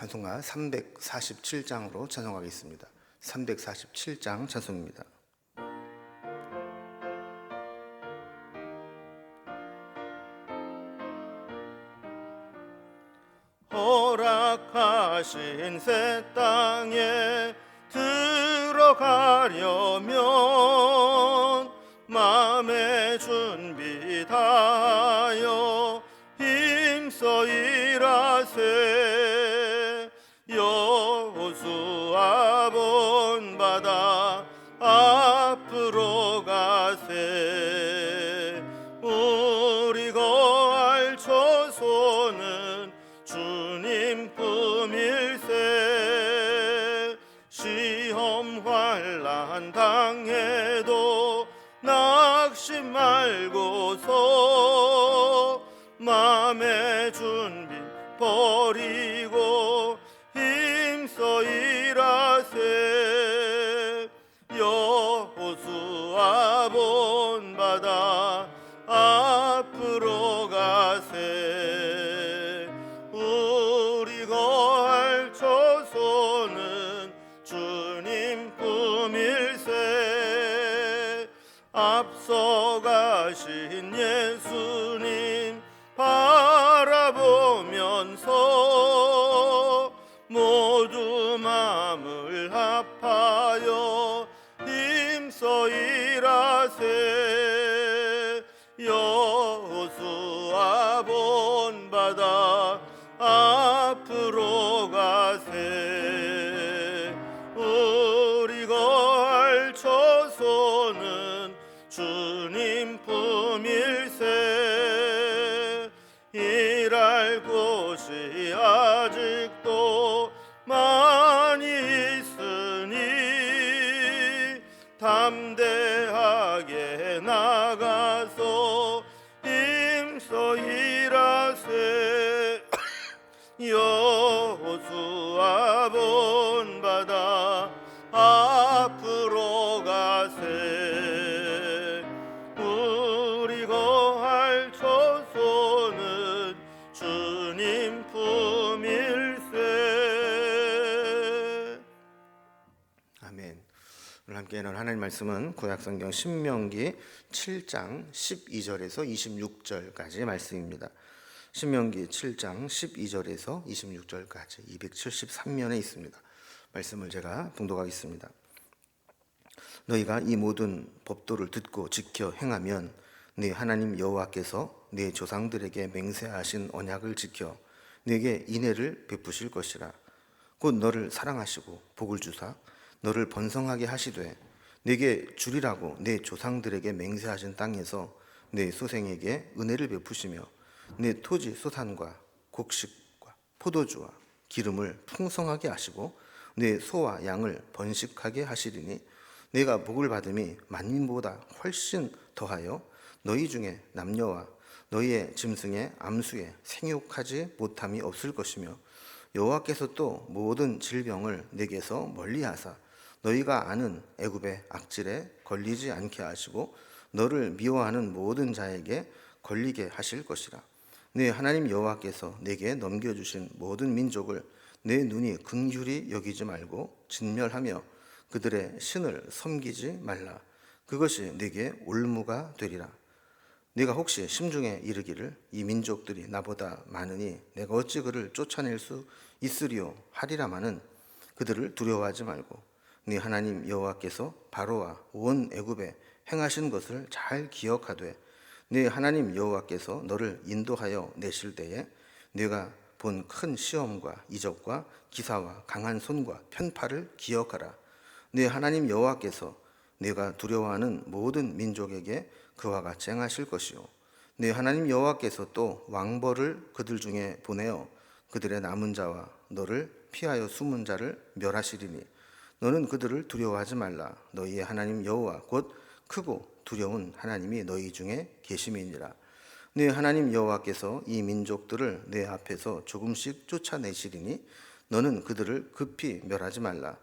찬송가 347장으로 찬송하겠습니다. 347장 찬송입니다. 허락하신 새 땅에 들어가려면 마음의 준비 다하여 힘써 일하세. 여호수아 본바다 앞으로 가세. 우리 거할 처소는 주님 품일세. 시험 환난 당해도 낙심 말고서 마음의 준비 버리고 힘써 일하세. 여호수아 본바다 앞으로 가세. 우리 거할 처소는 주님 품일세. 앞서가신 예수님 바라보면서 모두 마음을 합하여 힘써 일하세. 여호수아 본바다 앞으로 가세. 우리 거할 처소는 주님 품일세. 일할 곳이 아직도 많이 있으니 담대하게 나가서 힘써 일하세. 여호수아 본바다 앞으로 가세. 우리 거할 처소는 주님 품일세. 아멘. 오늘 함께 나눌 하나님 말씀은 구약성경 신명기 7장 12절에서 26절까지의 말씀입니다. 신명기 7장 12절에서 26절까지 273면에 있습니다. 말씀을 제가 봉독하겠습니다. 너희가 이 모든 법도를 듣고 지켜 행하면 네 하나님 여호와께서 네 조상들에게 맹세하신 언약을 지켜 네게 인애를 베푸실 것이라. 곧 너를 사랑하시고 복을 주사 너를 번성하게 하시되 네게 주리라고 네 조상들에게 맹세하신 땅에서 네 소생에게 은혜를 베푸시며 네 토지 소산과 곡식과 포도주와 기름을 풍성하게 하시고 네 소와 양을 번식하게 하시리니 내가 복을 받음이 만민보다 훨씬 더하여 너희 중에 남녀와 너희의 짐승의 암수에 생육하지 못함이 없을 것이며 여호와께서 또 모든 질병을 내게서 멀리하사 너희가 아는 애굽의 악질에 걸리지 않게 하시고 너를 미워하는 모든 자에게 걸리게 하실 것이라. 네 하나님 여호와께서 내게 넘겨주신 모든 민족을 내 눈이 긍휼히 여기지 말고 진멸하며 그들의 신을 섬기지 말라. 그것이 네게 올무가 되리라. 네가 혹시 심중에 이르기를 이 민족들이 나보다 많으니 내가 어찌 그를 쫓아낼 수 있으리요 하리라마는 그들을 두려워하지 말고 네 하나님 여호와께서 바로와 온 애굽에 행하신 것을 잘 기억하되 네 하나님 여호와께서 너를 인도하여 내실 때에 네가 본 큰 시험과 이적과 기사와 강한 손과 편파를 기억하라. 네 하나님 여호와께서 네가 두려워하는 모든 민족에게 그와 같이 행하실 것이요 네 하나님 여호와께서 또 왕벌을 그들 중에 보내어 그들의 남은 자와 너를 피하여 숨은 자를 멸하시리니 너는 그들을 두려워하지 말라. 너희의 하나님 여호와 곧 크고 두려운 하나님이 너희 중에 계심이니라. 네 하나님 여호와께서 이 민족들을 내 앞에서 조금씩 쫓아내시리니 너는 그들을 급히 멸하지 말라.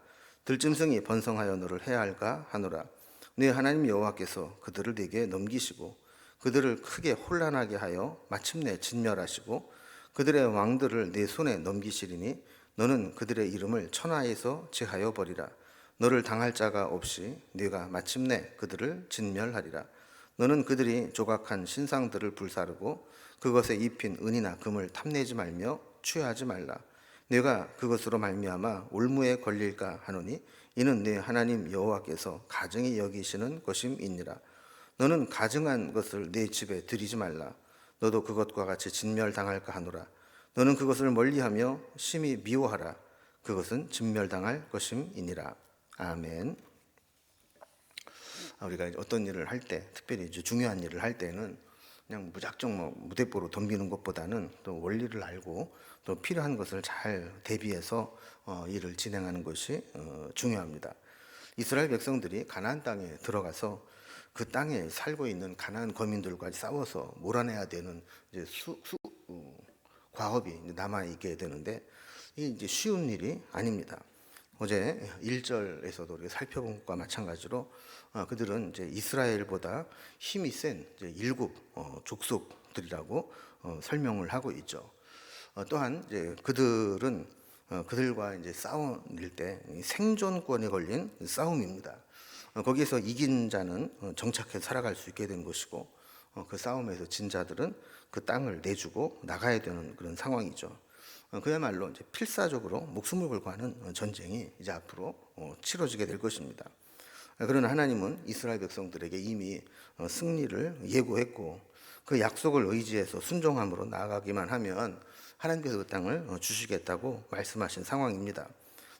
들짐승이 번성하여 너를 해할까 하노라. 네 하나님 여호와께서 그들을 네게 넘기시고 그들을 크게 혼란하게 하여 마침내 진멸하시고 그들의 왕들을 네 손에 넘기시리니 너는 그들의 이름을 천하에서 제하여 버리라. 너를 당할 자가 없이 네가 마침내 그들을 진멸하리라. 너는 그들이 조각한 신상들을 불사르고 그것에 입힌 은이나 금을 탐내지 말며 취하지 말라. 네가 그것으로 말미암아 올무에 걸릴까 하노니 이는 네 하나님 여호와께서 가증히 여기시는 것임이니라. 너는 가증한 것을 네 집에 들이지 말라. 너도 그것과 같이 진멸당할까 하노라. 너는 그것을 멀리하며 심히 미워하라. 그것은 진멸당할 것임이니라. 아멘. 우리가 어떤 일을 할 때, 특별히 이제 중요한 일을 할 때는 그냥 무작정 무대뽀로 덤비는 것보다는 또 원리를 알고 또 필요한 것을 잘 대비해서 일을 진행하는 것이 중요합니다. 이스라엘 백성들이 가나안 땅에 들어가서 그 땅에 살고 있는 가나안 거민들과 싸워서 몰아내야 되는 이제 과업이 남아 있게 되는데 이게 이제 쉬운 일이 아닙니다. 어제 1절에서도 우리가 살펴본 것과 마찬가지로 그들은 이제 이스라엘보다 힘이 센 이제 7 족속들이라고 설명을 하고 있죠. 또한 이제 그들은 그들과 이제 싸울 때 생존권에 걸린 싸움입니다. 거기에서 이긴 자는 정착해서 살아갈 수 있게 된 것이고 그 싸움에서 진 자들은 그 땅을 내주고 나가야 되는 그런 상황이죠. 그야말로 이제 필사적으로 목숨을 걸고 하는 전쟁이 이제 앞으로 치러지게 될 것입니다. 그러나 하나님은 이스라엘 백성들에게 이미 승리를 예고했고 그 약속을 의지해서 순종함으로 나아가기만 하면 하나님께서 그 땅을 주시겠다고 말씀하신 상황입니다.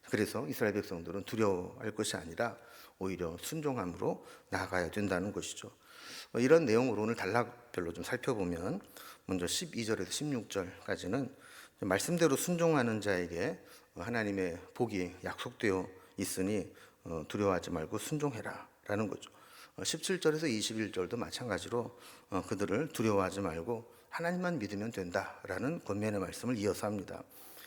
그래서 이스라엘 백성들은 두려워할 것이 아니라 오히려 순종함으로 나아가야 된다는 것이죠. 이런 내용으로 오늘 단락별로 좀 살펴보면 먼저 12절에서 16절까지는 말씀대로 순종하는 자에게 하나님의 복이 약속되어 있으니 두려워하지 말고 순종해라 라는 거죠. 17절에서 21절도 마찬가지로 그들을 두려워하지 말고 하나님만 믿으면 된다라는 권면의 말씀을 이어서 합니다.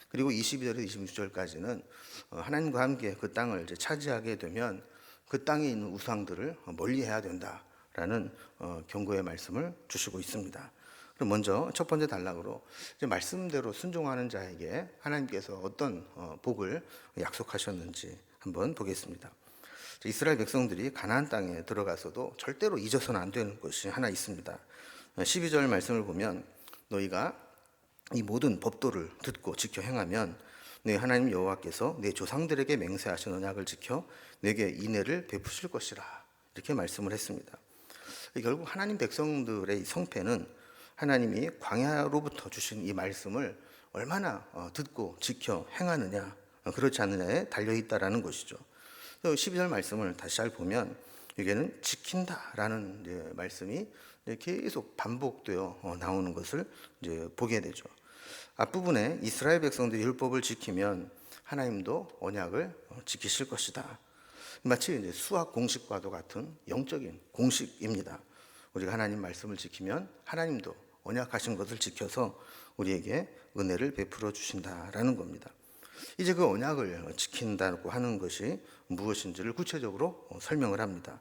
그리고 22절에서 26절까지는 하나님과 함께 그 땅을 이제 차지하게 되면 그 땅에 있는 우상들을 멀리해야 된다라는 경고의 말씀을 주시고 있습니다. 그럼 먼저 첫 번째 단락으로 이제 말씀대로 순종하는 자에게 하나님께서 어떤 복을 약속하셨는지 한번 보겠습니다. 이스라엘 백성들이 가나안 땅에 들어가서도 절대로 잊어서는 안 되는 것이 하나 있습니다. 12절 말씀을 보면 너희가 이 모든 법도를 듣고 지켜 행하면 네 하나님 여호와께서 내 조상들에게 맹세하신 언약을 지켜 내게 인애를 베푸실 것이라 이렇게 말씀을 했습니다. 결국 하나님 백성들의 성패는 하나님이 광야로부터 주신 이 말씀을 얼마나 듣고 지켜 행하느냐 그렇지 않느냐에 달려있다라는 것이죠. 12절 말씀을 다시 잘 보면 여기에는 지킨다라는 말씀이 계속 반복되어 나오는 것을 이제 보게 되죠. 앞부분에 이스라엘 백성들이 율법을 지키면 하나님도 언약을 지키실 것이다. 마치 이제 수학 공식과도 같은 영적인 공식입니다. 우리가 하나님 말씀을 지키면 하나님도 언약하신 것을 지켜서 우리에게 은혜를 베풀어 주신다라는 겁니다. 이제 그 언약을 지킨다고 하는 것이 무엇인지를 구체적으로 설명을 합니다.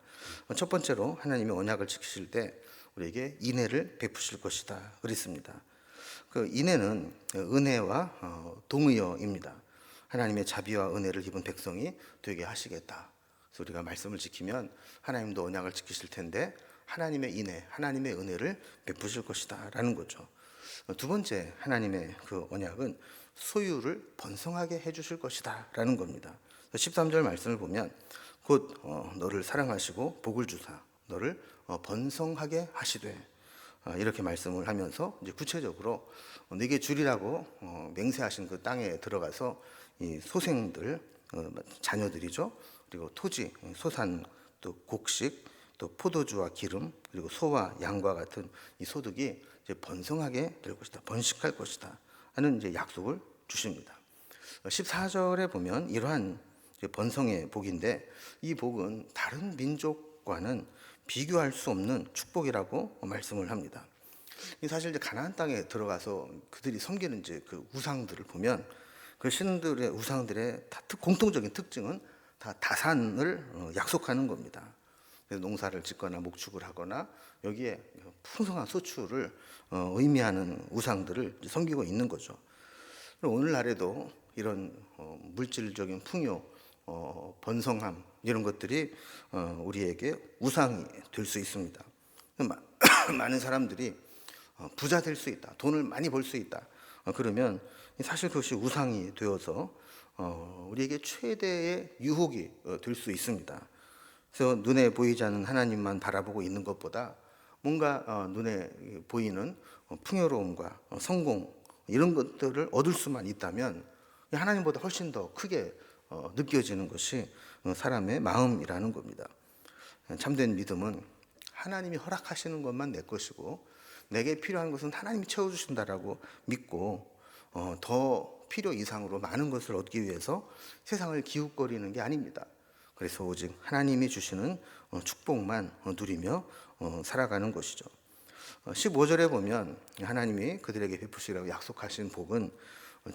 첫 번째로 하나님이 언약을 지키실 때 우리에게 인애를 베푸실 것이다 그랬습니다. 그 인애는 은혜와 동의어입니다. 하나님의 자비와 은혜를 입은 백성이 되게 하시겠다. 그래서 우리가 말씀을 지키면 하나님도 언약을 지키실 텐데 하나님의 인애, 하나님의 은혜를 베푸실 것이다 라는 거죠. 두 번째 하나님의 그 언약은 소유를 번성하게 해주실 것이다 라는 겁니다. 13절 말씀을 보면 곧 너를 사랑하시고 복을 주사 너를 번성하게 하시되 이렇게 말씀을 하면서 이제 구체적으로 네게 주리라고 맹세하신 그 땅에 들어가서 이 소생들 자녀들이죠. 그리고 토지, 소산, 또 곡식, 또 포도주와 기름, 그리고 소와 양과 같은 이 소득이 이제 번성하게 될 것이다, 번식할 것이다 하는 이제 약속을 주십니다. 14절에 보면 이러한 번성의 복인데 이 복은 다른 민족과는 비교할 수 없는 축복이라고 말씀을 합니다. 사실 이제 가나안 땅에 들어가서 그들이 섬기는 이제 그 우상들을 보면 그 신들의 우상들의 공통적인 특징은 다 다산을 약속하는 겁니다. 그래서 농사를 짓거나 목축을 하거나 여기에 풍성한 소출을 의미하는 우상들을 섬기고 있는 거죠. 오늘날에도 이런 물질적인 풍요, 번성함 이런 것들이 우리에게 우상이 될 수 있습니다. 많은 사람들이 부자 될 수 있다, 돈을 많이 벌 수 있다, 그러면 사실 그것이 우상이 되어서 우리에게 최대의 유혹이 될 수 있습니다. 그래서 눈에 보이지 않는 하나님만 바라보고 있는 것보다 뭔가 눈에 보이는 풍요로움과 성공 이런 것들을 얻을 수만 있다면 하나님보다 훨씬 더 크게 느껴지는 것이 사람의 마음이라는 겁니다. 참된 믿음은 하나님이 허락하시는 것만 내 것이고 내게 필요한 것은 하나님이 채워주신다라고 믿고 더 필요 이상으로 많은 것을 얻기 위해서 세상을 기웃거리는 게 아닙니다. 그래서 오직 하나님이 주시는 축복만 누리며 살아가는 것이죠. 15절에 보면 하나님이 그들에게 베푸시라고 약속하신 복은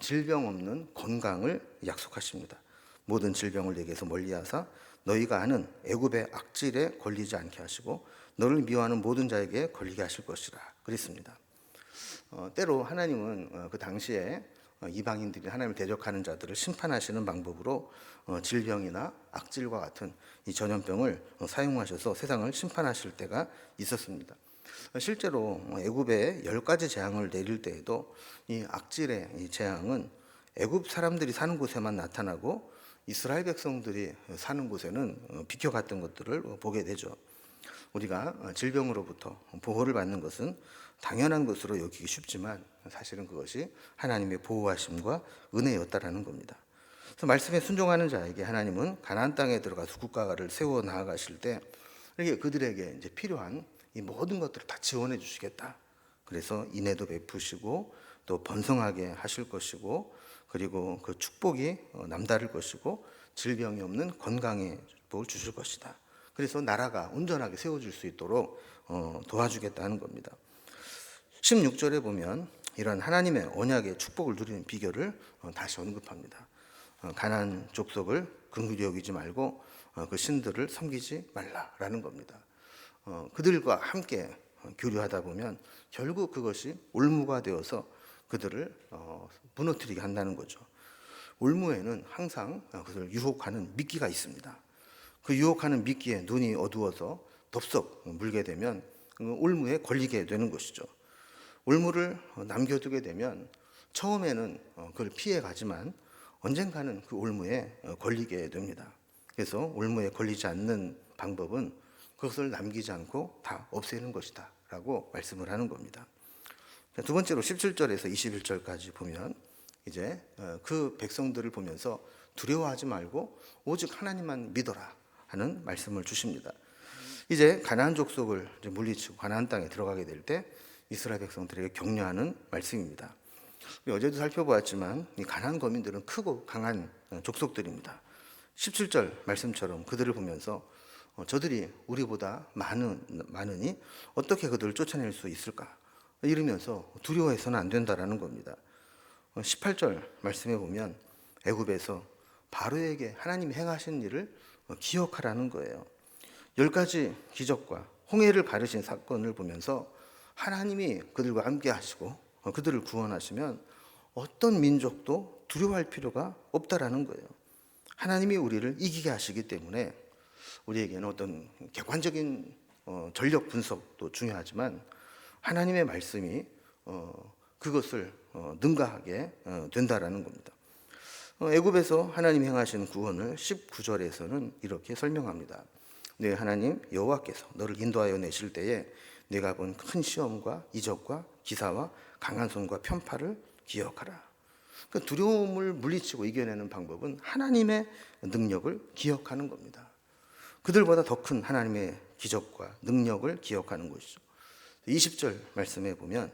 질병 없는 건강을 약속하십니다. 모든 질병을 내게서 멀리하사 너희가 아는 애굽의 악질에 걸리지 않게 하시고 너를 미워하는 모든 자에게 걸리게 하실 것이라 그랬습니다. 때로 하나님은 그 당시에 이방인들이 하나님을 대적하는 자들을 심판하시는 방법으로 질병이나 악질과 같은 이 전염병을 사용하셔서 세상을 심판하실 때가 있었습니다. 실제로 애굽에 10가지 재앙을 내릴 때에도 이 악질의 이 재앙은 애굽 사람들이 사는 곳에만 나타나고 이스라엘 백성들이 사는 곳에는 비켜갔던 것들을 보게 되죠. 우리가 질병으로부터 보호를 받는 것은 당연한 것으로 여기기 쉽지만 사실은 그것이 하나님의 보호하심과 은혜였다라는 겁니다. 그래서 말씀에 순종하는 자에게 하나님은 가나안 땅에 들어가서 국가를 세워 나아가실 때 이렇게 그들에게 이제 필요한 이 모든 것들을 다 지원해 주시겠다. 그래서 인애도 베푸시고 또 번성하게 하실 것이고 그리고 그 축복이 남다를 것이고 질병이 없는 건강의 축복을 주실 것이다. 그래서 나라가 온전하게 세워질 수 있도록 도와주겠다는 겁니다. 16절에 보면 이런 하나님의 언약의 축복을 누리는 비결을 다시 언급합니다. 가나안 족속을 긍휼히 여기지 말고 그 신들을 섬기지 말라라는 겁니다. 그들과 함께 교류하다 보면 결국 그것이 올무가 되어서 그들을 무너뜨리게 한다는 거죠. 올무에는 항상 그들을 유혹하는 미끼가 있습니다. 그 유혹하는 미끼에 눈이 어두워서 덥석 물게 되면 올무에 걸리게 되는 것이죠. 올무를 남겨두게 되면 처음에는 그걸 피해 가지만 언젠가는 그 올무에 걸리게 됩니다. 그래서 올무에 걸리지 않는 방법은 그것을 남기지 않고 다 없애는 것이다 라고 말씀을 하는 겁니다. 두 번째로 17절에서 21절까지 보면 이제 그 백성들을 보면서 두려워하지 말고 오직 하나님만 믿어라 하는 말씀을 주십니다. 이제 가나안 족속을 물리치고 가나안 땅에 들어가게 될 때 이스라엘 백성들에게 격려하는 말씀입니다. 어제도 살펴보았지만 이 가나안 거민들은 크고 강한 족속들입니다. 17절 말씀처럼 그들을 보면서 저들이 우리보다 많으니 어떻게 그들을 쫓아낼 수 있을까? 이러면서 두려워해서는 안 된다라는 겁니다. 18절 말씀에 보면 애굽에서 바로에게 하나님이 행하신 일을 기억하라는 거예요. 10가지 기적과 홍해를 가르신 사건을 보면서 하나님이 그들과 함께 하시고 그들을 구원하시면 어떤 민족도 두려워할 필요가 없다라는 거예요. 하나님이 우리를 이기게 하시기 때문에 우리에게는 어떤 객관적인 전력 분석도 중요하지만 하나님의 말씀이 그것을 능가하게 된다라는 겁니다. 애굽에서 하나님 행하신 구원을 19절에서는 이렇게 설명합니다. 네, 하나님 여호와께서 너를 인도하여 내실 때에 내가 본 큰 시험과 이적과 기사와 강한 손과 편파를 기억하라. 그 두려움을 물리치고 이겨내는 방법은 하나님의 능력을 기억하는 겁니다. 그들보다 더 큰 하나님의 기적과 능력을 기억하는 것이죠. 20절 말씀에 보면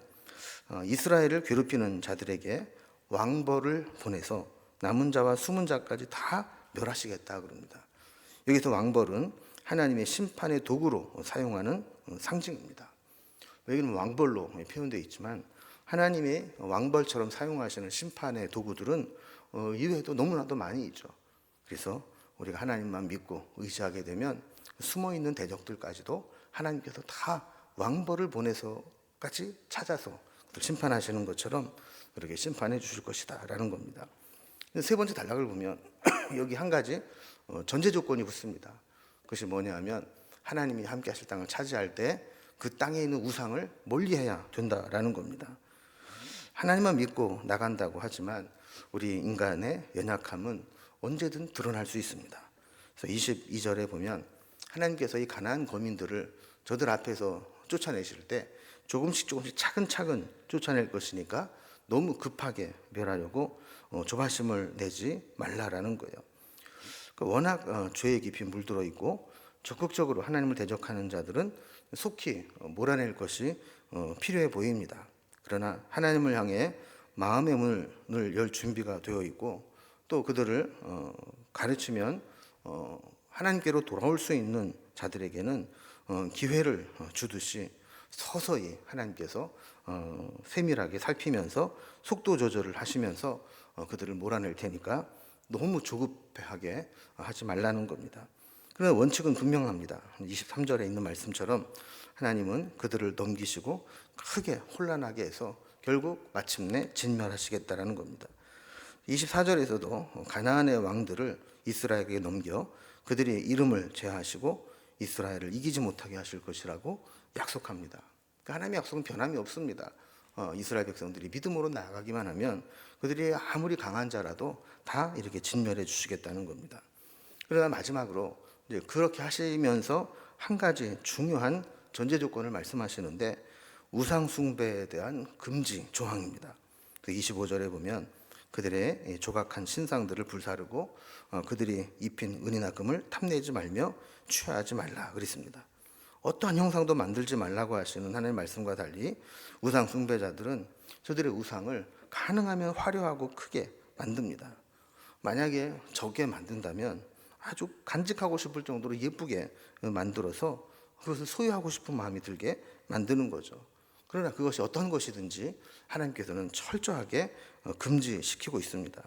이스라엘을 괴롭히는 자들에게 왕벌을 보내서 남은 자와 숨은 자까지 다 멸하시겠다 그럽니다. 여기서 왕벌은 하나님의 심판의 도구로 사용하는 상징입니다. 여기는 왕벌로 표현되어 있지만 하나님의 왕벌처럼 사용하시는 심판의 도구들은 이외에도 너무나도 많이 있죠. 그래서 우리가 하나님만 믿고 의지하게 되면 숨어있는 대적들까지도 하나님께서 다 왕벌을 보내서까지 찾아서 심판하시는 것처럼 그렇게 심판해 주실 것이다 라는 겁니다. 근데 세 번째 단락을 보면 여기 한 가지 전제 조건이 붙습니다. 그것이 뭐냐 하면 하나님이 함께 하실 땅을 차지할 때 그 땅에 있는 우상을 멀리해야 된다라는 겁니다. 하나님만 믿고 나간다고 하지만 우리 인간의 연약함은 언제든 드러날 수 있습니다. 그래서 22절에 보면 하나님께서 이 가나안 거민들을 저들 앞에서 쫓아내실 때 조금씩 차근차근 쫓아낼 것이니까 너무 급하게 멸하려고 조바심을 내지 말라라는 거예요. 워낙 죄의 깊이 물들어 있고 적극적으로 하나님을 대적하는 자들은 속히 몰아낼 것이 필요해 보입니다. 그러나 하나님을 향해 마음의 문을 열 준비가 되어 있고 또 그들을 가르치면 하나님께로 돌아올 수 있는 자들에게는 기회를 주듯이 서서히 하나님께서 세밀하게 살피면서 속도 조절을 하시면서 그들을 몰아낼 테니까 너무 조급하게 하지 말라는 겁니다. 그러나 원칙은 분명합니다. 23절에 있는 말씀처럼 하나님은 그들을 넘기시고 크게 혼란하게 해서 결국 마침내 진멸하시겠다라는 겁니다. 24절에서도 가나안의 왕들을 이스라엘에게 넘겨 그들의 이름을 제하시고 이스라엘을 이기지 못하게 하실 것이라고 약속합니다. 그러니까 하나님의 약속은 변함이 없습니다. 이스라엘 백성들이 믿음으로 나아가기만 하면 그들이 아무리 강한 자라도 다 이렇게 진멸해 주시겠다는 겁니다. 그러나 마지막으로 이제 그렇게 하시면서 한 가지 중요한 전제 조건을 말씀하시는데 우상 숭배에 대한 금지 조항입니다. 25절에 보면 그들의 조각한 신상들을 불사르고 그들이 입힌 은이나 금을 탐내지 말며 취하지 말라 그랬습니다. 어떠한 형상도 만들지 말라고 하시는 하나님의 말씀과 달리 우상 숭배자들은 저들의 우상을 가능하면 화려하고 크게 만듭니다. 만약에 적게 만든다면 아주 간직하고 싶을 정도로 예쁘게 만들어서 그것을 소유하고 싶은 마음이 들게 만드는 거죠. 그러나 그것이 어떤 것이든지 하나님께서는 철저하게 금지시키고 있습니다.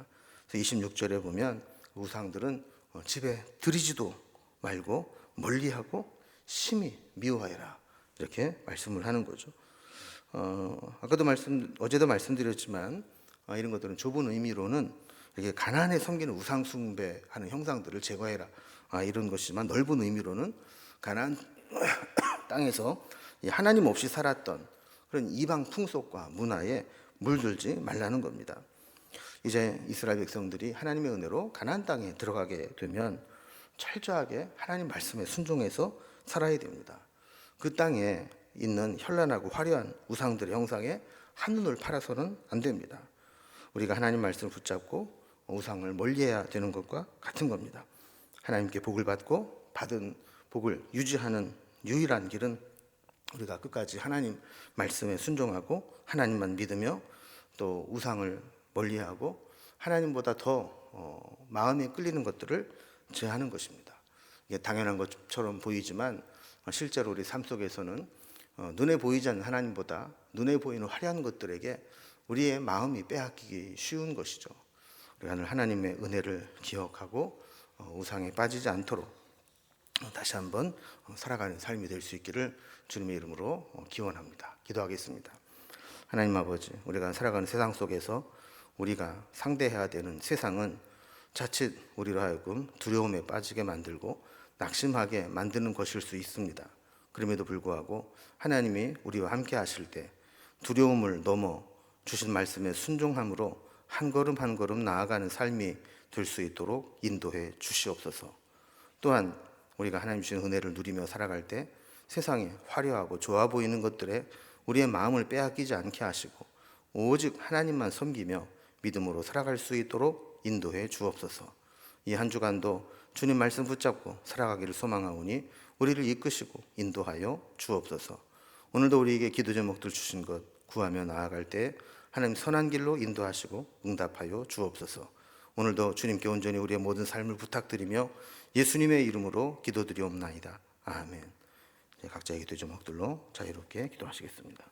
그래서 26절에 보면 우상들은 집에 들이지도 말고 멀리하고 심히 미워해라 이렇게 말씀을 하는 거죠. 어제도 말씀드렸지만 이런 것들은 좁은 의미로는 이렇게 가나안에 섬기는 우상 숭배하는 형상들을 제거해라 이런 것이지만 넓은 의미로는 가나안 땅에서 하나님 없이 살았던 그런 이방 풍속과 문화에 물들지 말라는 겁니다. 이제 이스라엘 백성들이 하나님의 은혜로 가나안 땅에 들어가게 되면 철저하게 하나님 말씀에 순종해서 살아야 됩니다. 그 땅에 있는 현란하고 화려한 우상들의 형상에 한눈을 팔아서는 안 됩니다. 우리가 하나님 말씀을 붙잡고 우상을 멀리해야 되는 것과 같은 겁니다. 하나님께 복을 받고 받은 복을 유지하는 유일한 길은 우리가 끝까지 하나님 말씀에 순종하고 하나님만 믿으며 또 우상을 멀리하고 하나님보다 더 마음에 끌리는 것들을 제하는 것입니다. 이게 당연한 것처럼 보이지만 실제로 우리 삶 속에서는 눈에 보이지 않는 하나님보다 눈에 보이는 화려한 것들에게 우리의 마음이 빼앗기기 쉬운 것이죠. 우리가 하나님의 은혜를 기억하고 우상에 빠지지 않도록 다시 한번 살아가는 삶이 될 수 있기를 주님의 이름으로 기원합니다. 기도하겠습니다. 하나님 아버지, 우리가 살아가는 세상 속에서 우리가 상대해야 되는 세상은 자칫 우리로 하여금 두려움에 빠지게 만들고 낙심하게 만드는 것일 수 있습니다. 그럼에도 불구하고 하나님이 우리와 함께 하실 때 두려움을 넘어 주신 말씀에 순종함으로 한 걸음 한 걸음 나아가는 삶이 될 수 있도록 인도해 주시옵소서. 또한 우리가 하나님 주신 은혜를 누리며 살아갈 때 세상에 화려하고 좋아 보이는 것들에 우리의 마음을 빼앗기지 않게 하시고 오직 하나님만 섬기며 믿음으로 살아갈 수 있도록 인도해 주옵소서. 이 한 주간도 주님 말씀 붙잡고 살아가기를 소망하오니 우리를 이끄시고 인도하여 주옵소서. 오늘도 우리에게 기도 제목들 주신 것 구하며 나아갈 때 하나님 선한 길로 인도하시고 응답하여 주옵소서. 오늘도 주님께 온전히 우리의 모든 삶을 부탁드리며 예수님의 이름으로 기도드리옵나이다. 아멘. 각자의 기도 제목들로 자유롭게 기도하시겠습니다.